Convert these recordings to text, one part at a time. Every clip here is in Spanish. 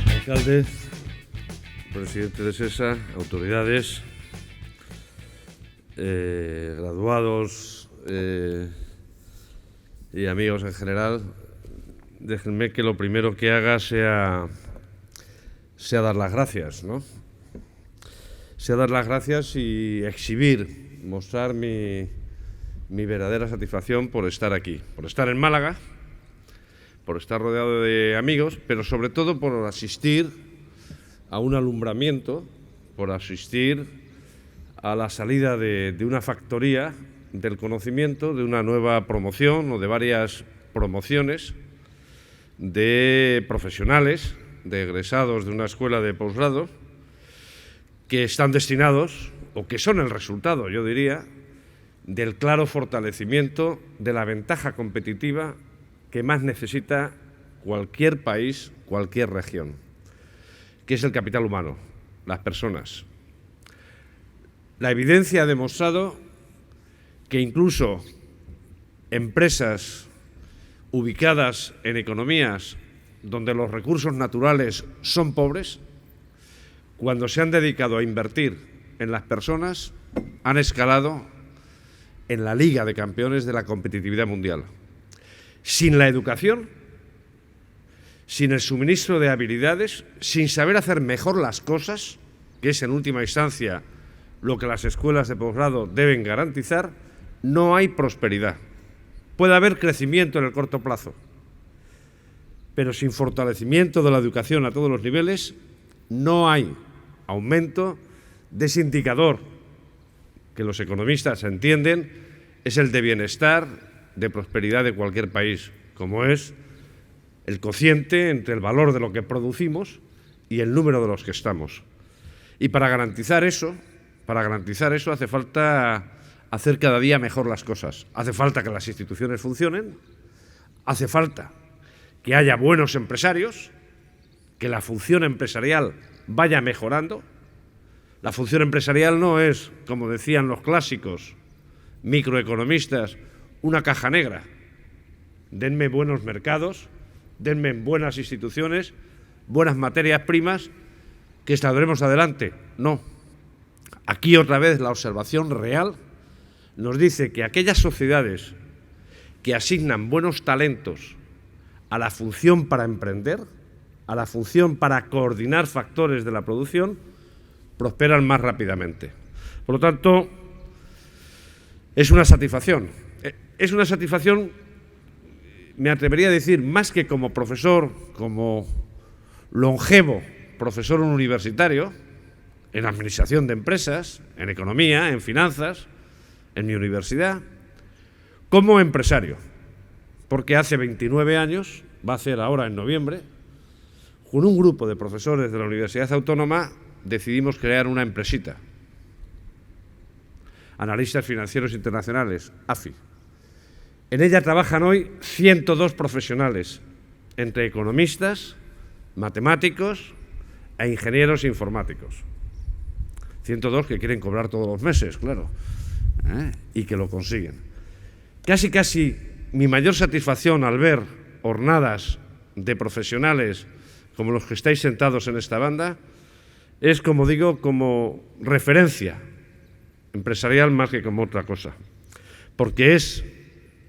Alcalde, presidente de SESA, autoridades, graduados y amigos en general, déjenme que lo primero que haga sea dar las gracias, ¿no? Sea dar las gracias y exhibir, mostrar mi verdadera satisfacción por estar aquí, por estar en Málaga, por estar rodeado de amigos, pero sobre todo por asistir a un alumbramiento, por asistir a la salida de una factoría del conocimiento, de una nueva promoción o de varias promociones de profesionales, de egresados de una escuela de posgrado, que están destinados, o que son el resultado, yo diría, del claro fortalecimiento de la ventaja competitiva que más necesita cualquier país, cualquier región, que es el capital humano, las personas. La evidencia ha demostrado que incluso empresas ubicadas en economías donde los recursos naturales son pobres, cuando se han dedicado a invertir en las personas, han escalado en la Liga de Campeones de la competitividad mundial. Sin la educación, sin el suministro de habilidades, sin saber hacer mejor las cosas, que es en última instancia lo que las escuelas de posgrado deben garantizar, no hay prosperidad. Puede haber crecimiento en el corto plazo, pero sin fortalecimiento de la educación a todos los niveles, no hay aumento de ese indicador que los economistas entienden es el de bienestar, de prosperidad de cualquier país, como es el cociente entre el valor de lo que producimos y el número de los que estamos. Y para garantizar eso hace falta hacer cada día mejor las cosas. Hace falta que las instituciones funcionen, hace falta que haya buenos empresarios, que la función empresarial vaya mejorando. La función empresarial no es, como decían los clásicos microeconomistas, una caja negra. Denme buenos mercados, denme buenas instituciones, buenas materias primas, que saldremos adelante. No. Aquí otra vez la observación real nos dice que aquellas sociedades que asignan buenos talentos a la función para emprender, a la función para coordinar factores de la producción, prosperan más rápidamente. Por lo tanto, es una satisfacción. Es una satisfacción, me atrevería a decir, más que como profesor, como longevo profesor universitario, en administración de empresas, en economía, en finanzas, en mi universidad, como empresario, porque hace 29 años, va a ser ahora en noviembre, con un grupo de profesores de la Universidad Autónoma decidimos crear una empresita, Analistas Financieros Internacionales, AFI. En ella trabajan hoy 102 profesionales, entre economistas, matemáticos e ingenieros informáticos. 102 que quieren cobrar todos los meses, claro, y que lo consiguen. Casi mi mayor satisfacción al ver hornadas de profesionales como los que estáis sentados en esta banda es, como digo, como referencia empresarial más que como otra cosa, porque es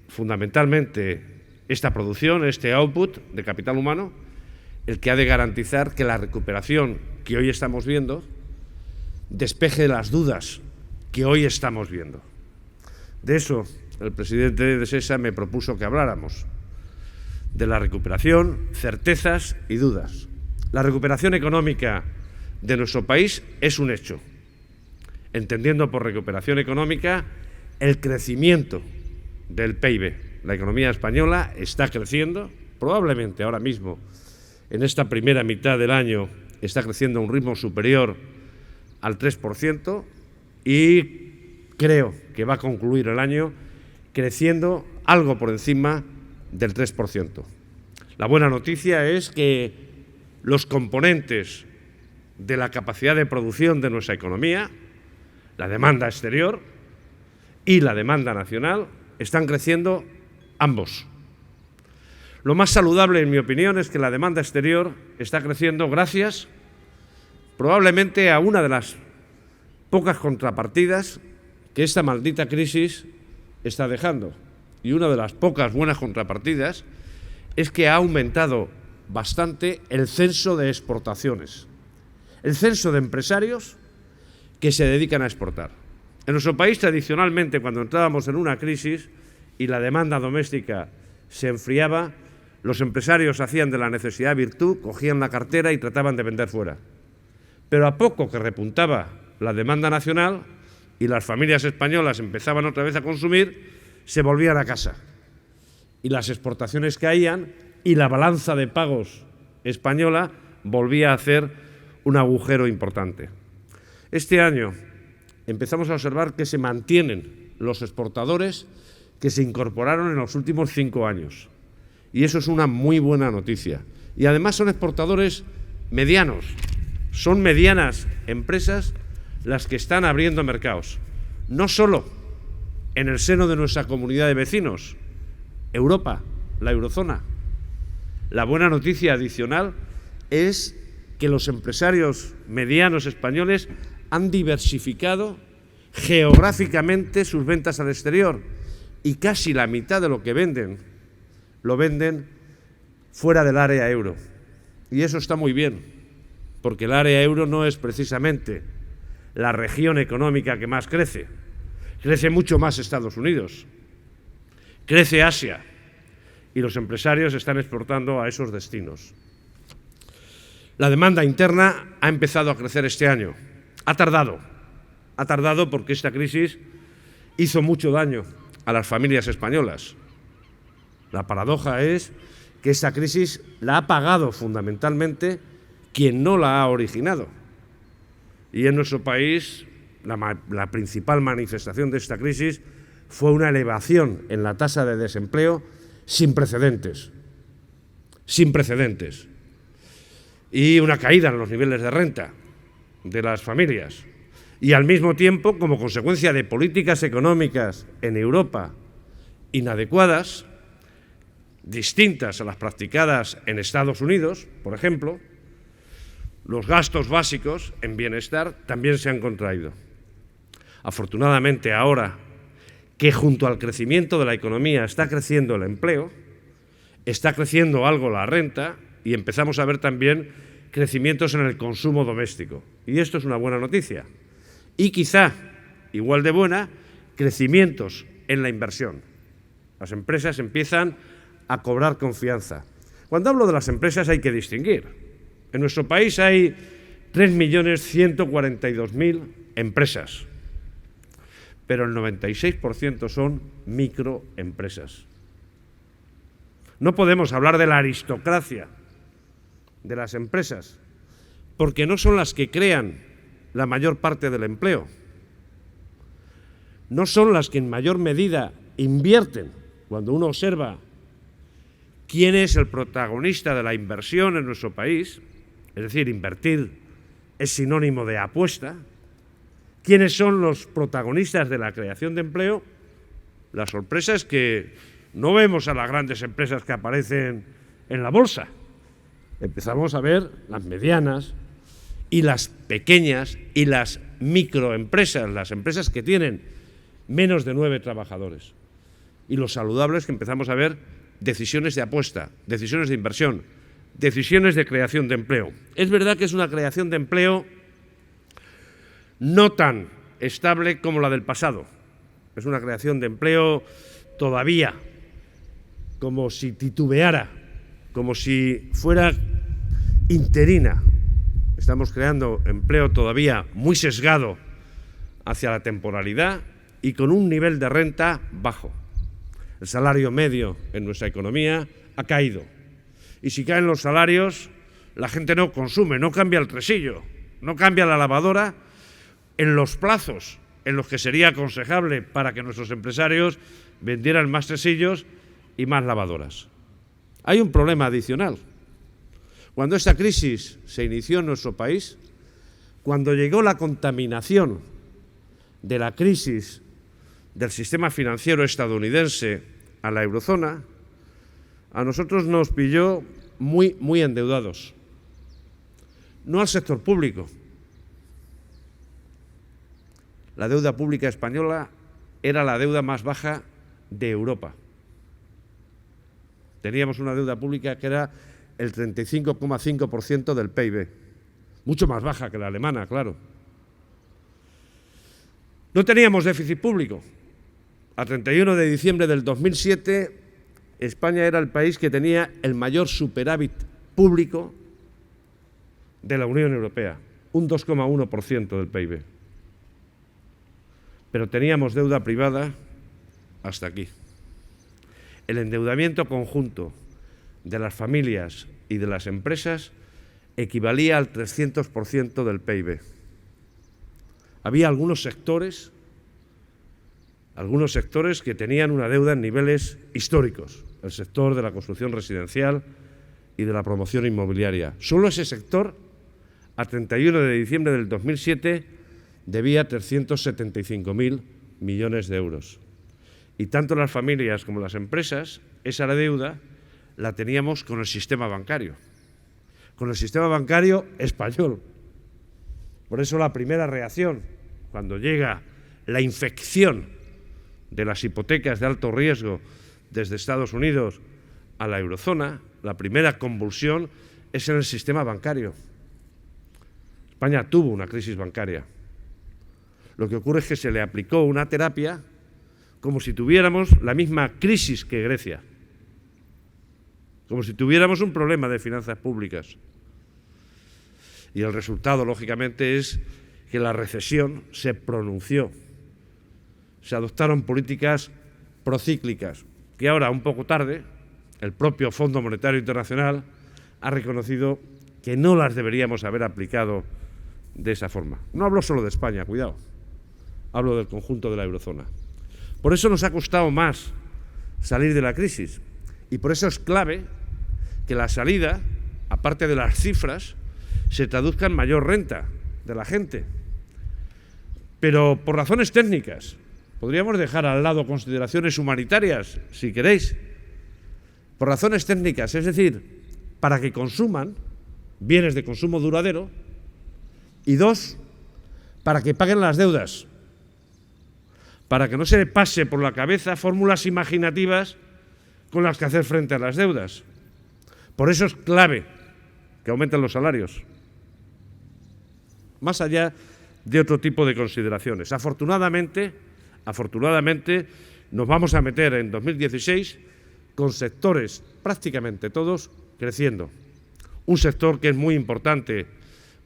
fundamentalmente esta producción, este output de capital humano, el que ha de garantizar que la recuperación que hoy estamos viendo despeje las dudas que hoy estamos viendo. De eso el presidente de SESA me propuso que habláramos, de la recuperación, certezas y dudas. La recuperación económica de nuestro país es un hecho, entendiendo por recuperación económica el crecimiento del PIB. La economía española está creciendo, probablemente ahora mismo, en esta primera mitad del año, está creciendo a un ritmo superior al 3% y creo que va a concluir el año creciendo algo por encima del 3%. La buena noticia es que los componentes de la capacidad de producción de nuestra economía, la demanda exterior y la demanda nacional, están creciendo ambos. Lo más saludable, en mi opinión, es que la demanda exterior está creciendo gracias, probablemente, a una de las pocas contrapartidas que esta maldita crisis está dejando. Y una de las pocas buenas contrapartidas es que ha aumentado bastante el censo de exportaciones, el censo de empresarios que se dedican a exportar. En nuestro país, tradicionalmente, cuando entrábamos en una crisis y la demanda doméstica se enfriaba, los empresarios hacían de la necesidad virtud, cogían la cartera y trataban de vender fuera. Pero a poco que repuntaba la demanda nacional y las familias españolas empezaban otra vez a consumir, se volvían a casa. Y las exportaciones caían y la balanza de pagos española volvía a hacer un agujero importante. Este año empezamos a observar que se mantienen los exportadores que se incorporaron en los últimos 5 años. Y eso es una muy buena noticia. Y además son exportadores medianos, son medianas empresas las que están abriendo mercados. No solo en el seno de nuestra comunidad de vecinos, Europa, la eurozona. La buena noticia adicional es que los empresarios medianos españoles han diversificado geográficamente sus ventas al exterior y casi la mitad de lo que venden lo venden fuera del área euro. Y eso está muy bien, porque el área euro no es precisamente la región económica que más crece. Crece mucho más Estados Unidos, crece Asia, y los empresarios están exportando a esos destinos. La demanda interna ha empezado a crecer este año. Ha tardado porque esta crisis hizo mucho daño a las familias españolas. La paradoja es que esta crisis la ha pagado fundamentalmente quien no la ha originado. Y en nuestro país la principal manifestación de esta crisis fue una elevación en la tasa de desempleo sin precedentes, y una caída en los niveles de renta de las familias. Y al mismo tiempo, como consecuencia de políticas económicas en Europa inadecuadas, distintas a las practicadas en Estados Unidos, por ejemplo, los gastos básicos en bienestar también se han contraído. Afortunadamente, ahora que junto al crecimiento de la economía está creciendo el empleo, está creciendo algo la renta y empezamos a ver también crecimientos en el consumo doméstico. Y esto es una buena noticia. Y quizá, igual de buena, crecimientos en la inversión. Las empresas empiezan a cobrar confianza. Cuando hablo de las empresas hay que distinguir. En nuestro país hay 3.142.000 empresas, pero el 96% son microempresas. No podemos hablar de la aristocracia de las empresas, porque no son las que crean la mayor parte del empleo. No son las que en mayor medida invierten. Cuando uno observa quién es el protagonista de la inversión en nuestro país, es decir, invertir es sinónimo de apuesta, quiénes son los protagonistas de la creación de empleo, la sorpresa es que no vemos a las grandes empresas que aparecen en la bolsa. Empezamos a ver las medianas y las pequeñas y las microempresas, las empresas que tienen menos de 9 trabajadores. Y lo saludable es que empezamos a ver decisiones de apuesta, decisiones de inversión, decisiones de creación de empleo. Es verdad que es una creación de empleo no tan estable como la del pasado. Es una creación de empleo todavía como si titubeara, como si fuera interina. Estamos creando empleo todavía muy sesgado hacia la temporalidad y con un nivel de renta bajo. El salario medio en nuestra economía ha caído. Y si caen los salarios, la gente no consume, no cambia el tresillo, no cambia la lavadora en los plazos en los que sería aconsejable para que nuestros empresarios vendieran más tresillos y más lavadoras. Hay un problema adicional. Cuando esta crisis se inició en nuestro país, cuando llegó la contaminación de la crisis del sistema financiero estadounidense a la eurozona, a nosotros nos pilló muy endeudados. No al sector público. La deuda pública española era la deuda más baja de Europa. Teníamos una deuda pública que era el 35,5% del PIB. Mucho más baja que la alemana, claro. No teníamos déficit público. A 31 de diciembre del 2007, España era el país que tenía el mayor superávit público de la Unión Europea, un 2,1% del PIB. Pero teníamos deuda privada hasta aquí. El endeudamiento conjunto de las familias y de las empresas equivalía al 300% del PIB. Había algunos sectores que tenían una deuda en niveles históricos, el sector de la construcción residencial y de la promoción inmobiliaria. Solo ese sector, a 31 de diciembre del 2007, debía 375.000 millones de euros. Y tanto las familias como las empresas, esa deuda la teníamos con el sistema bancario español. Por eso la primera reacción, cuando llega la infección de las hipotecas de alto riesgo desde Estados Unidos a la eurozona, la primera convulsión es en el sistema bancario. España tuvo una crisis bancaria. Lo que ocurre es que se le aplicó una terapia como si tuviéramos la misma crisis que Grecia, como si tuviéramos un problema de finanzas públicas. Y el resultado, lógicamente, es que la recesión se pronunció. Se adoptaron políticas procíclicas, que ahora, un poco tarde, el propio Fondo Monetario Internacional ha reconocido que no las deberíamos haber aplicado de esa forma. No hablo solo de España, cuidado, hablo del conjunto de la eurozona. Por eso nos ha costado más salir de la crisis y por eso es clave que la salida, aparte de las cifras, se traduzca en mayor renta de la gente. Pero por razones técnicas, podríamos dejar al lado consideraciones humanitarias, si queréis, por razones técnicas, es decir, para que consuman bienes de consumo duradero y dos, para que paguen las deudas, para que no se le pase por la cabeza fórmulas imaginativas con las que hacer frente a las deudas. Por eso es clave que aumenten los salarios, más allá de otro tipo de consideraciones. Afortunadamente, nos vamos a meter en 2016 con sectores, prácticamente todos, creciendo. Un sector que es muy importante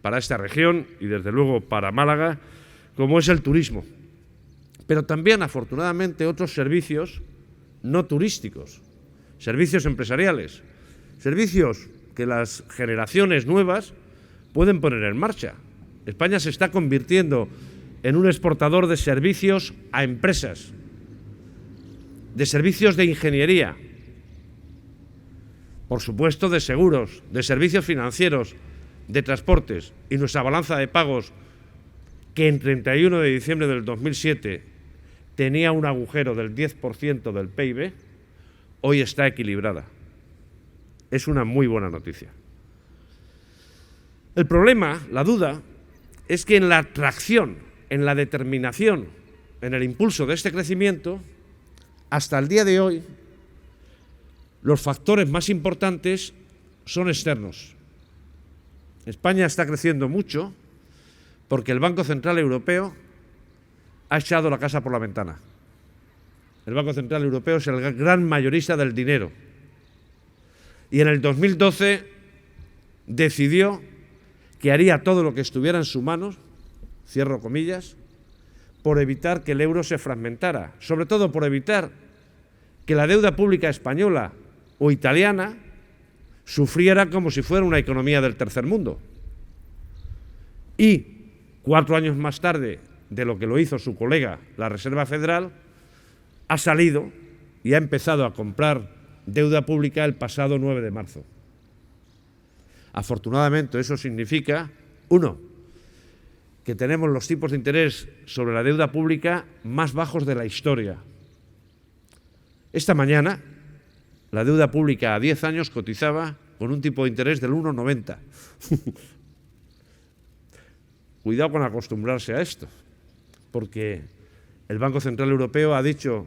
para esta región y, desde luego, para Málaga, como es el turismo. Pero también, afortunadamente, otros servicios no turísticos, servicios empresariales, servicios que las generaciones nuevas pueden poner en marcha. España se está convirtiendo en un exportador de servicios a empresas, de servicios de ingeniería, por supuesto de seguros, de servicios financieros, de transportes, y nuestra balanza de pagos, que en 31 de diciembre del 2007 tenía un agujero del 10% del PIB, hoy está equilibrada. Es una muy buena noticia. El problema, la duda, es que en la tracción, en la determinación, en el impulso de este crecimiento, hasta el día de hoy, los factores más importantes son externos. España está creciendo mucho porque el Banco Central Europeo ha echado la casa por la ventana. El Banco Central Europeo es el gran mayorista del dinero. Y en el 2012 decidió que haría todo lo que estuviera en su mano, cierro comillas, por evitar que el euro se fragmentara, sobre todo por evitar que la deuda pública española o italiana sufriera como si fuera una economía del tercer mundo. Y 4 años más tarde de lo que lo hizo su colega, la Reserva Federal, ha salido y ha empezado a comprar deuda pública el pasado 9 de marzo. Afortunadamente, eso significa, uno, que tenemos los tipos de interés sobre la deuda pública más bajos de la historia. Esta mañana, la deuda pública a 10 años cotizaba con un tipo de interés del 1,90. Cuidado con acostumbrarse a esto, porque el Banco Central Europeo ha dicho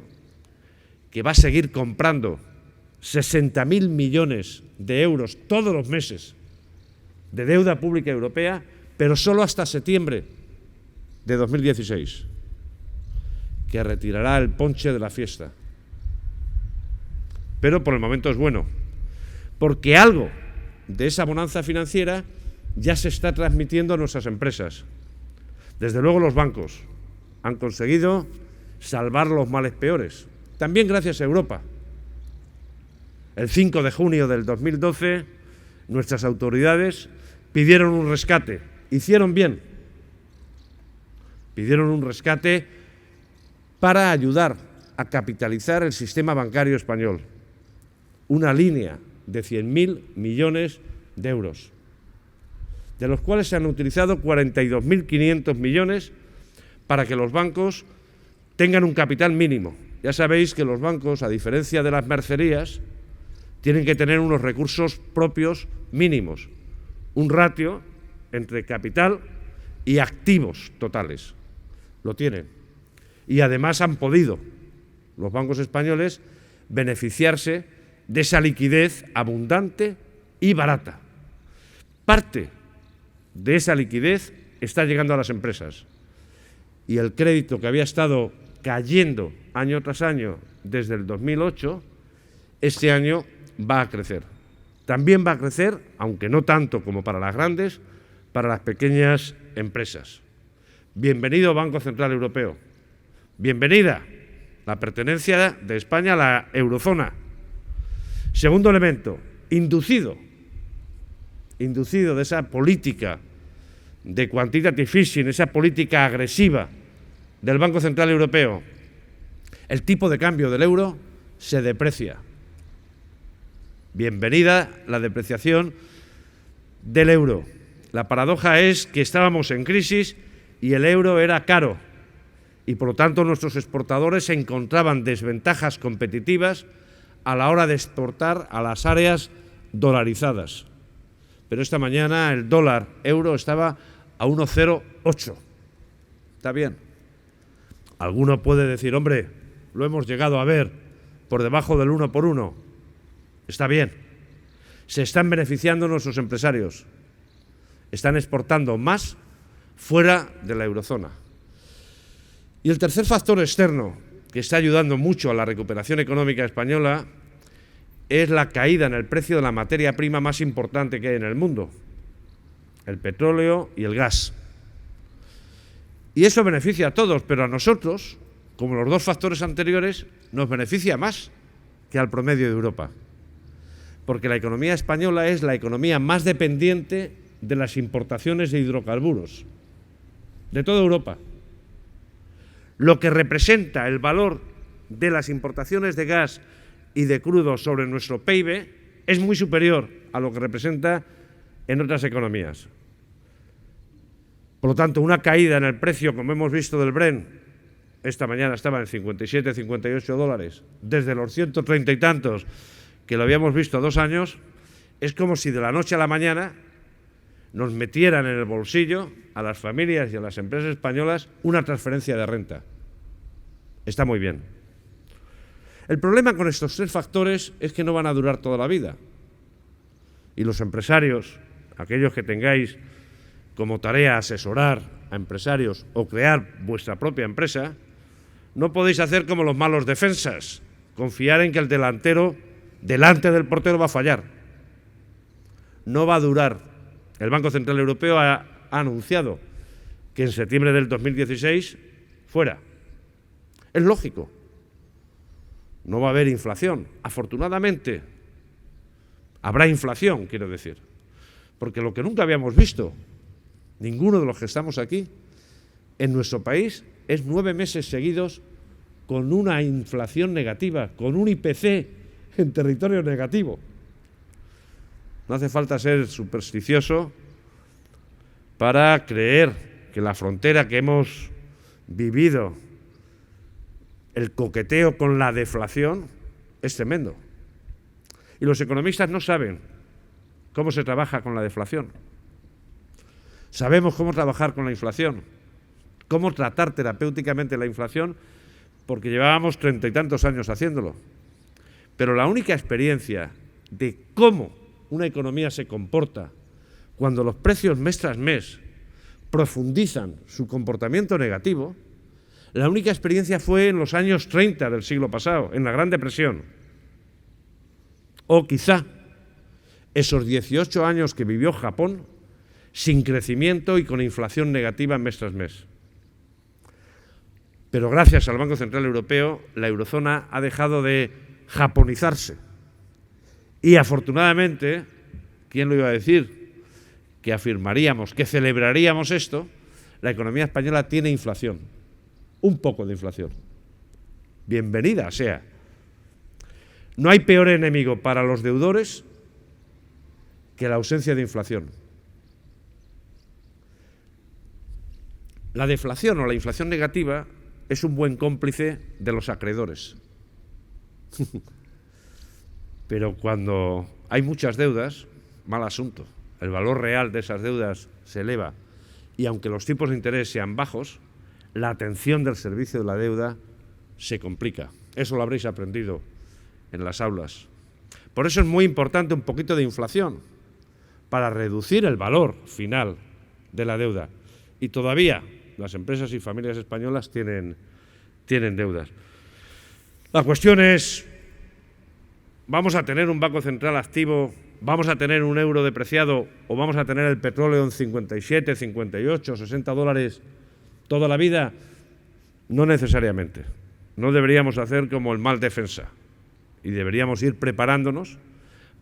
que va a seguir comprando 60.000 millones de euros todos los meses de deuda pública europea, pero solo hasta septiembre de 2016, que retirará el ponche de la fiesta. Pero por el momento es bueno, porque algo de esa bonanza financiera ya se está transmitiendo a nuestras empresas. Desde luego los bancos han conseguido salvar los males peores, también gracias a Europa. El 5 de junio del 2012, nuestras autoridades pidieron un rescate. Hicieron bien. Pidieron un rescate para ayudar a capitalizar el sistema bancario español. Una línea de 100.000 millones de euros, de los cuales se han utilizado 42.500 millones para que los bancos tengan un capital mínimo. Ya sabéis que los bancos, a diferencia de las mercerías, tienen que tener unos recursos propios mínimos, un ratio entre capital y activos totales. Lo tienen. Y además han podido los bancos españoles beneficiarse de esa liquidez abundante y barata. Parte de esa liquidez está llegando a las empresas. Y el crédito que había estado cayendo año tras año desde el 2008, este año va a crecer. También va a crecer, aunque no tanto como para las grandes, para las pequeñas empresas. Bienvenido Banco Central Europeo. Bienvenida la pertenencia de España a la eurozona. Segundo elemento, inducido de esa política de quantitative easing, esa política agresiva del Banco Central Europeo, el tipo de cambio del euro se deprecia. Bienvenida la depreciación del euro. La paradoja es que estábamos en crisis y el euro era caro y por lo tanto nuestros exportadores se encontraban desventajas competitivas a la hora de exportar a las áreas dolarizadas. Pero esta mañana el dólar euro estaba a 1,08. Está bien. Alguno puede decir, hombre, lo hemos llegado a ver por debajo del 1 por 1. Está bien. Se están beneficiando nuestros empresarios. Están exportando más fuera de la eurozona. Y el tercer factor externo que está ayudando mucho a la recuperación económica española es la caída en el precio de la materia prima más importante que hay en el mundo, el petróleo y el gas. Y eso beneficia a todos, pero a nosotros, como los dos factores anteriores, nos beneficia más que al promedio de Europa. Porque la economía española es la economía más dependiente de las importaciones de hidrocarburos de toda Europa. Lo que representa el valor de las importaciones de gas y de crudo sobre nuestro PIB es muy superior a lo que representa en otras economías. Por lo tanto, una caída en el precio, como hemos visto, del Brent, esta mañana estaba en 57, 58 dólares, desde los 130 y tantos que lo habíamos visto 2 años, es como si de la noche a la mañana nos metieran en el bolsillo a las familias y a las empresas españolas una transferencia de renta. Está muy bien. El problema con estos 3 factores es que no van a durar toda la vida. Y los empresarios, aquellos que tengáis como tarea asesorar a empresarios o crear vuestra propia empresa, no podéis hacer como los malos defensas, confiar en que el delantero delante del portero va a fallar. No va a durar. El Banco Central Europeo ha anunciado que en septiembre del 2016 fuera. Es lógico. No va a haber inflación. Afortunadamente, habrá inflación, quiero decir. Porque lo que nunca habíamos visto, ninguno de los que estamos aquí, en nuestro país, es 9 meses seguidos con una inflación negativa, con un IPC en territorio negativo. No hace falta ser supersticioso para creer que la frontera que hemos vivido, el coqueteo con la deflación, es tremendo. Y los economistas no saben cómo se trabaja con la deflación. Sabemos cómo trabajar con la inflación, cómo tratar terapéuticamente la inflación, porque llevábamos 30 y tantos años haciéndolo. Pero la única experiencia de cómo una economía se comporta cuando los precios mes tras mes profundizan su comportamiento negativo, la única experiencia fue en los años 30 del siglo pasado, en la Gran Depresión. O quizá esos 18 años que vivió Japón sin crecimiento y con inflación negativa mes tras mes. Pero gracias al Banco Central Europeo, la eurozona ha dejado de japonizarse. Y afortunadamente, ¿quién lo iba a decir? Que afirmaríamos, que celebraríamos esto, la economía española tiene inflación, un poco de inflación. Bienvenida sea. No hay peor enemigo para los deudores que la ausencia de inflación. La deflación o la inflación negativa es un buen cómplice de los acreedores. Pero cuando hay muchas deudas, mal asunto. El valor real de esas deudas se eleva y aunque los tipos de interés sean bajos, la atención del servicio de la deuda se complica. Eso lo habréis aprendido en las aulas. Por eso es muy importante un poquito de inflación para reducir el valor final de la deuda. Y todavía las empresas y familias españolas tienen deudas. La cuestión es, ¿vamos a tener un Banco Central activo? ¿Vamos a tener un euro depreciado? ¿O vamos a tener el petróleo en 57, 58, 60 dólares toda la vida? No necesariamente. No deberíamos hacer como el mal defensa. Y deberíamos ir preparándonos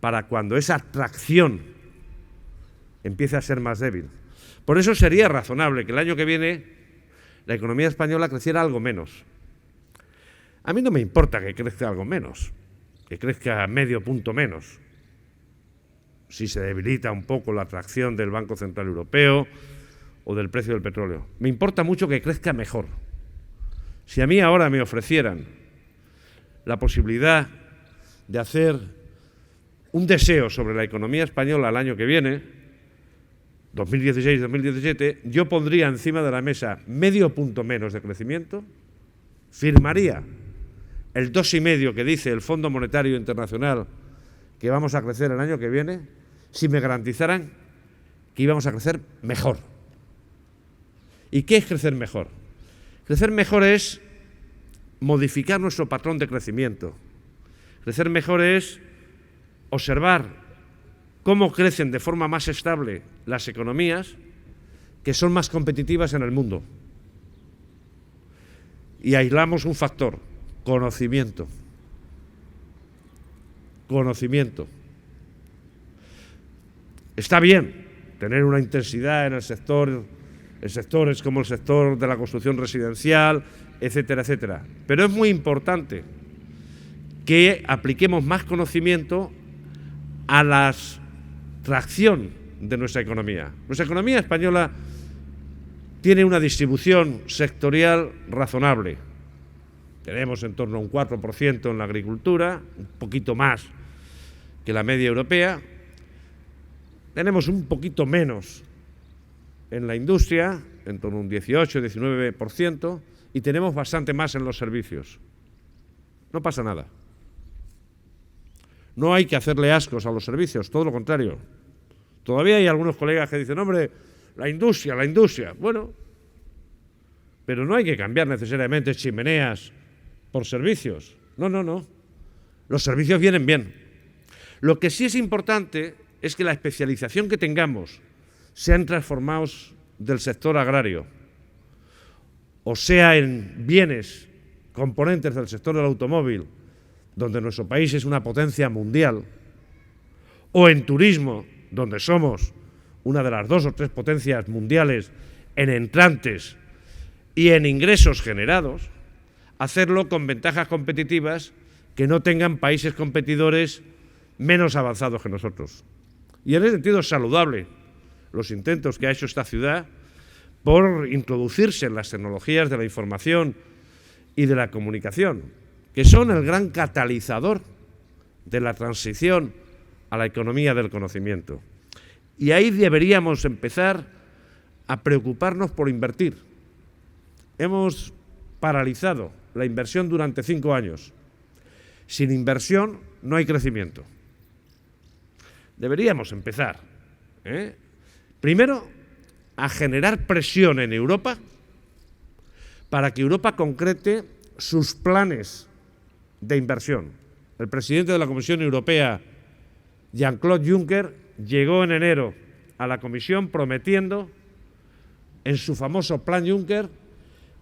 para cuando esa tracción empiece a ser más débil. Por eso sería razonable que el año que viene la economía española creciera algo menos. A mí no me importa que crezca algo menos, que crezca medio punto menos, si se debilita un poco la atracción del Banco Central Europeo o del precio del petróleo. Me importa mucho que crezca mejor. Si a mí ahora me ofrecieran la posibilidad de hacer un deseo sobre la economía española el año que viene, 2016-2017, yo pondría encima de la mesa medio punto menos de crecimiento, firmaría el 2,5 que dice el Fondo Monetario Internacional que vamos a crecer el año que viene, si me garantizaran que íbamos a crecer mejor. ¿Y qué es crecer mejor? Crecer mejor es modificar nuestro patrón de crecimiento. Crecer mejor es observar cómo crecen de forma más estable las economías que son más competitivas en el mundo. Y aislamos un factor, conocimiento. Conocimiento. Está bien tener una intensidad en el sector, en sectores como el sector de la construcción residencial, etcétera, etcétera. Pero es muy importante que apliquemos más conocimiento a la tracción de nuestra economía. Nuestra economía española tiene una distribución sectorial razonable. Tenemos en torno a un 4% en la agricultura, un poquito más que la media europea. Tenemos un poquito menos en la industria, en torno a un 18-19%, y tenemos bastante más en los servicios. No pasa nada. No hay que hacerle ascos a los servicios, todo lo contrario. Todavía hay algunos colegas que dicen, hombre, la industria. Bueno, pero no hay que cambiar necesariamente chimeneas por servicios. No. Los servicios vienen bien. Lo que sí es importante es que la especialización que tengamos sean transformados del sector agrario, o sea en bienes, componentes del sector del automóvil, donde nuestro país es una potencia mundial, o en turismo, donde somos una de las 2 o 3 potencias mundiales en entrantes y en ingresos generados, hacerlo con ventajas competitivas que no tengan países competidores menos avanzados que nosotros. Y en ese sentido es saludable los intentos que ha hecho esta ciudad por introducirse en las tecnologías de la información y de la comunicación, que son el gran catalizador de la transición a la economía del conocimiento. Y ahí deberíamos empezar a preocuparnos por invertir. Hemos paralizado la inversión durante 5 años. Sin inversión no hay crecimiento. Deberíamos empezar, primero, a generar presión en Europa para que Europa concrete sus planes de inversión. El presidente de la Comisión Europea, Jean-Claude Juncker, llegó en enero a la Comisión prometiendo, en su famoso Plan Juncker,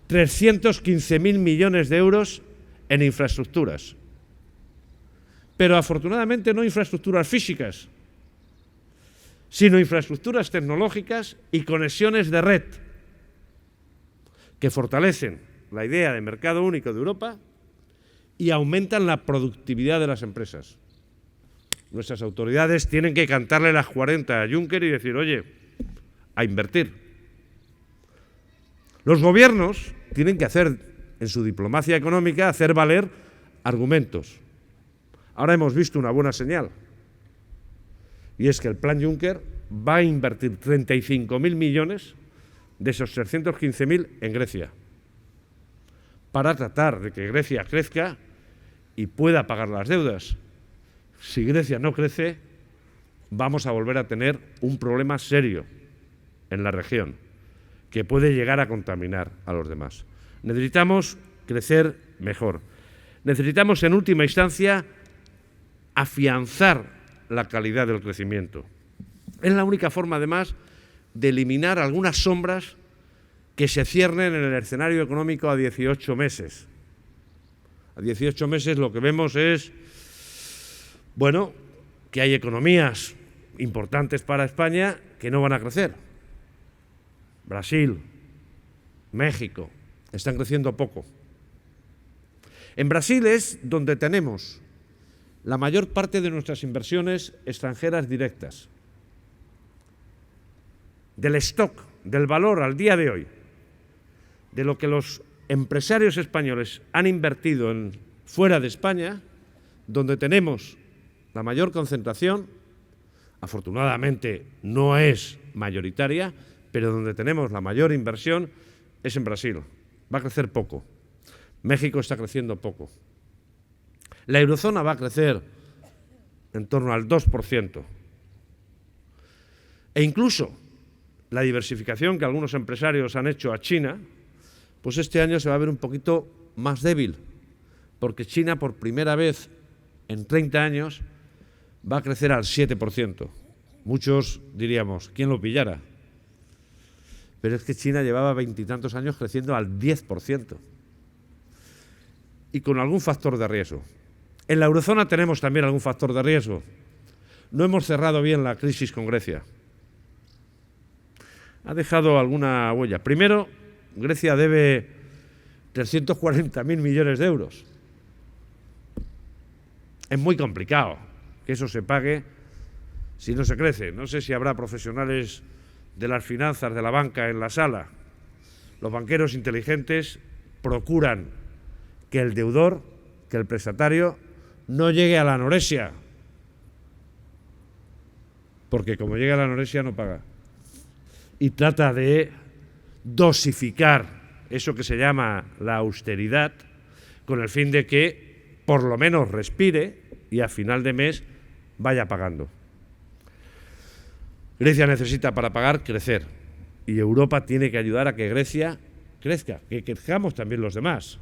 315.000 millones de euros en infraestructuras. Pero afortunadamente no infraestructuras físicas, sino infraestructuras tecnológicas y conexiones de red que fortalecen la idea de mercado único de Europa y aumentan la productividad de las empresas. Nuestras autoridades tienen que cantarle las 40 a Juncker y decir, oye, a invertir. Los gobiernos tienen que hacer, en su diplomacia económica, hacer valer argumentos. Ahora hemos visto una buena señal, y es que el Plan Juncker va a invertir 35.000 millones de esos 315.000 en Grecia, para tratar de que Grecia crezca y pueda pagar las deudas. Si Grecia no crece, vamos a volver a tener un problema serio en la región, que puede llegar a contaminar a los demás. Necesitamos crecer mejor. Necesitamos, en última instancia, afianzar la calidad del crecimiento. Es la única forma, además, de eliminar algunas sombras que se ciernen en el escenario económico a 18 meses. A 18 meses lo que vemos es, bueno, que hay economías importantes para España que no van a crecer. Brasil, México, están creciendo poco. En Brasil es donde tenemos la mayor parte de nuestras inversiones extranjeras directas. Del stock, del valor al día de hoy, de lo que los empresarios españoles han invertido fuera de España, donde tenemos la mayor concentración, afortunadamente no es mayoritaria, pero donde tenemos la mayor inversión es en Brasil. Va a crecer poco. México está creciendo poco. La eurozona va a crecer en torno al 2%. E incluso la diversificación que algunos empresarios han hecho a China, pues este año se va a ver un poquito más débil, porque China por primera vez en 30 años va a crecer al 7%. Muchos diríamos, ¿quién lo pillara? Pero es que China llevaba 20 y tantos años creciendo al 10%. Y con algún factor de riesgo. En la eurozona tenemos también algún factor de riesgo. No hemos cerrado bien la crisis con Grecia. Ha dejado alguna huella. Primero, Grecia debe 340.000 millones de euros. Es muy complicado que eso se pague si no se crece. No sé si habrá profesionales de las finanzas, de la banca en la sala. Los banqueros inteligentes procuran que el deudor, que el prestatario, no llegue a la anorexia, porque como llega a la anorexia no paga. Y trata de dosificar eso que se llama la austeridad, con el fin de que por lo menos respire y a final de mes vaya pagando. Grecia necesita, para pagar, crecer, y Europa tiene que ayudar a que Grecia crezca, que crezcamos también los demás,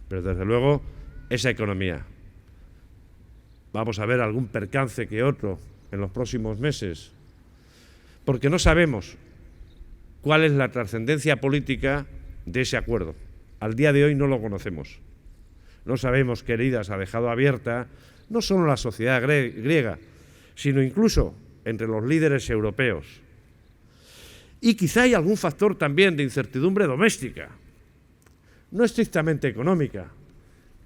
pero desde luego esa economía. Vamos a ver algún percance que otro en los próximos meses, porque no sabemos cuál es la trascendencia política de ese acuerdo. Al día de hoy no lo conocemos. No sabemos qué heridas ha dejado abierta no solo la sociedad griega, sino incluso entre los líderes europeos. Y quizá hay algún factor también de incertidumbre doméstica, no estrictamente económica,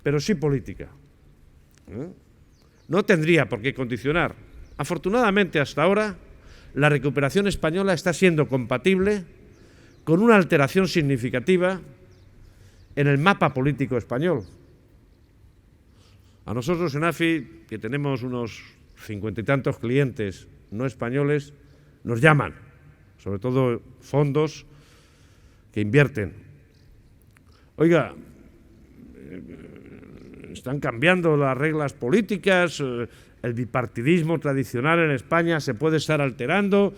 pero sí política. No tendría por qué condicionar. Afortunadamente, hasta ahora, la recuperación española está siendo compatible con una alteración significativa en el mapa político español. A nosotros en AFI, que tenemos unos 50 y tantos clientes no españoles, nos llaman, sobre todo fondos que invierten. Oiga, están cambiando las reglas políticas, el bipartidismo tradicional en España se puede estar alterando,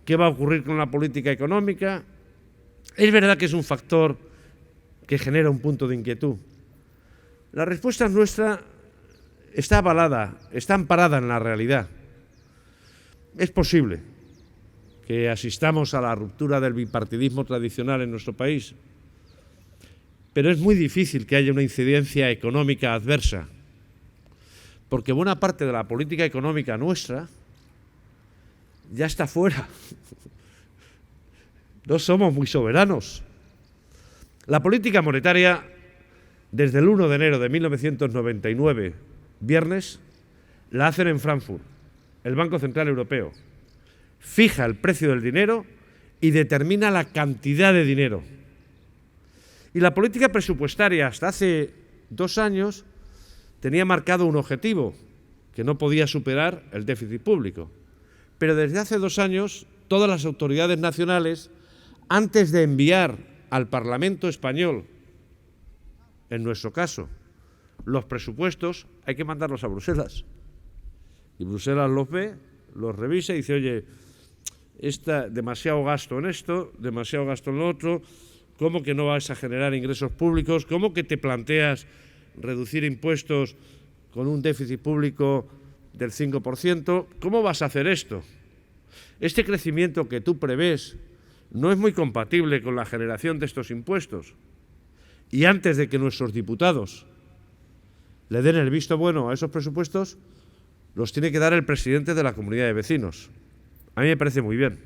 ¿qué va a ocurrir con la política económica? Es verdad que es un factor que genera un punto de inquietud. La respuesta nuestra está avalada, está amparada en la realidad. Es posible que asistamos a la ruptura del bipartidismo tradicional en nuestro país, pero es muy difícil que haya una incidencia económica adversa, porque buena parte de la política económica nuestra ya está fuera. No somos muy soberanos. La política monetaria, desde el 1 de enero de 1999, viernes, la hacen en Frankfurt, el Banco Central Europeo. Fija el precio del dinero y determina la cantidad de dinero. Y la política presupuestaria, hasta hace 2 años, tenía marcado un objetivo, que no podía superar el déficit público. Pero desde hace 2 años, todas las autoridades nacionales, antes de enviar al Parlamento español, en nuestro caso, los presupuestos, hay que mandarlos a Bruselas. Y Bruselas los ve, los revisa y dice, oye, demasiado gasto en esto, demasiado gasto en lo otro, ¿cómo que no vas a generar ingresos públicos? ¿Cómo que te planteas reducir impuestos con un déficit público del 5%? ¿Cómo vas a hacer esto? Este crecimiento que tú prevés no es muy compatible con la generación de estos impuestos. Y antes de que nuestros diputados le den el visto bueno a esos presupuestos, los tiene que dar el presidente de la comunidad de vecinos. A mí me parece muy bien.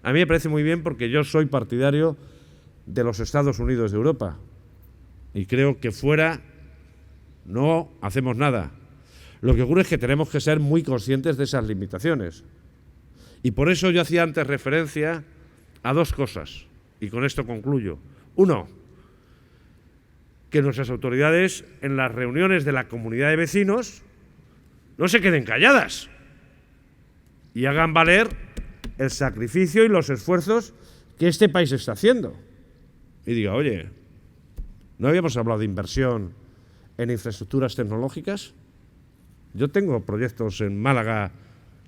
A mí me parece muy bien porque yo soy partidario de los Estados Unidos de Europa y creo que fuera no hacemos nada. Lo que ocurre es que tenemos que ser muy conscientes de esas limitaciones. Y por eso yo hacía antes referencia a 2 cosas, y con esto concluyo. 1, que nuestras autoridades en las reuniones de la comunidad de vecinos no se queden calladas y hagan valer el sacrificio y los esfuerzos que este país está haciendo. Y diga, oye, ¿no habíamos hablado de inversión en infraestructuras tecnológicas? Yo tengo proyectos en Málaga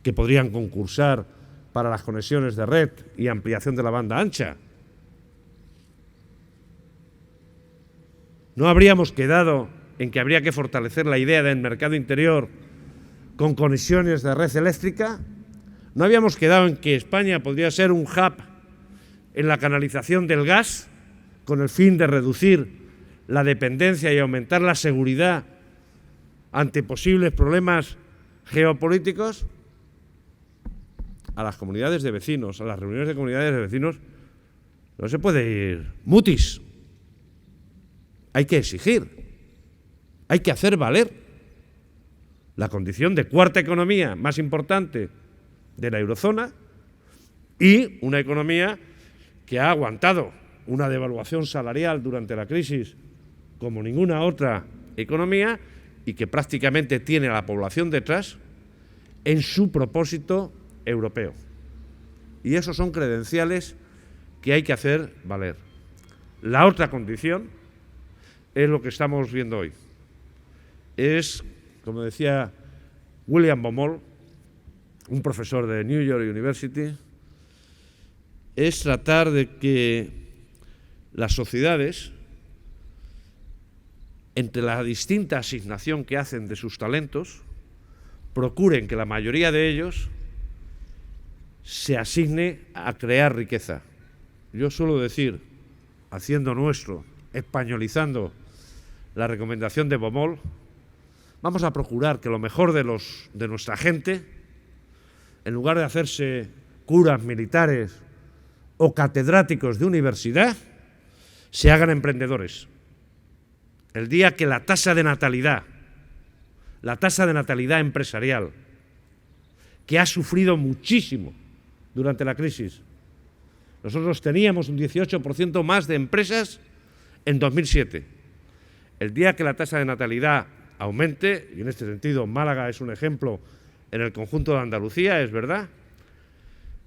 que podrían concursar para las conexiones de red y ampliación de la banda ancha. ¿No habríamos quedado en que habría que fortalecer la idea del mercado interior con conexiones de red eléctrica? ¿No habíamos quedado en que España podría ser un hub en la canalización del gas con el fin de reducir la dependencia y aumentar la seguridad ante posibles problemas geopolíticos? A las comunidades de vecinos, a las reuniones de comunidades de vecinos, no se puede ir mutis. Hay que exigir, hay que hacer valer la condición de cuarta economía más importante de la eurozona y una economía que ha aguantado una devaluación salarial durante la crisis como ninguna otra economía y que prácticamente tiene a la población detrás en su propósito europeo. Y esos son credenciales que hay que hacer valer. La otra condición es lo que estamos viendo hoy. Es, como decía William Baumol, un profesor de New York University, es tratar de que las sociedades, entre la distinta asignación que hacen de sus talentos, procuren que la mayoría de ellos se asigne a crear riqueza. Yo suelo decir, haciendo nuestro, españolizando la recomendación de Baumol, vamos a procurar que lo mejor de nuestra gente, en lugar de hacerse curas militares o catedráticos de universidad, se hagan emprendedores. El día que la tasa de natalidad empresarial, que ha sufrido muchísimo durante la crisis, Nosotros teníamos un 18% más de empresas en 2007. El día que la tasa de natalidad aumente, y en este sentido Málaga es un ejemplo en el conjunto de Andalucía, es verdad,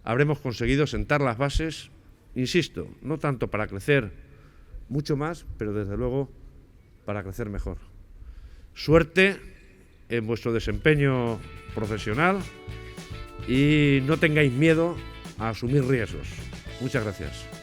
habremos conseguido sentar las bases, insisto, no tanto para crecer mucho más, pero desde luego para crecer mejor. Suerte en vuestro desempeño profesional y no tengáis miedo a asumir riesgos. Muchas gracias.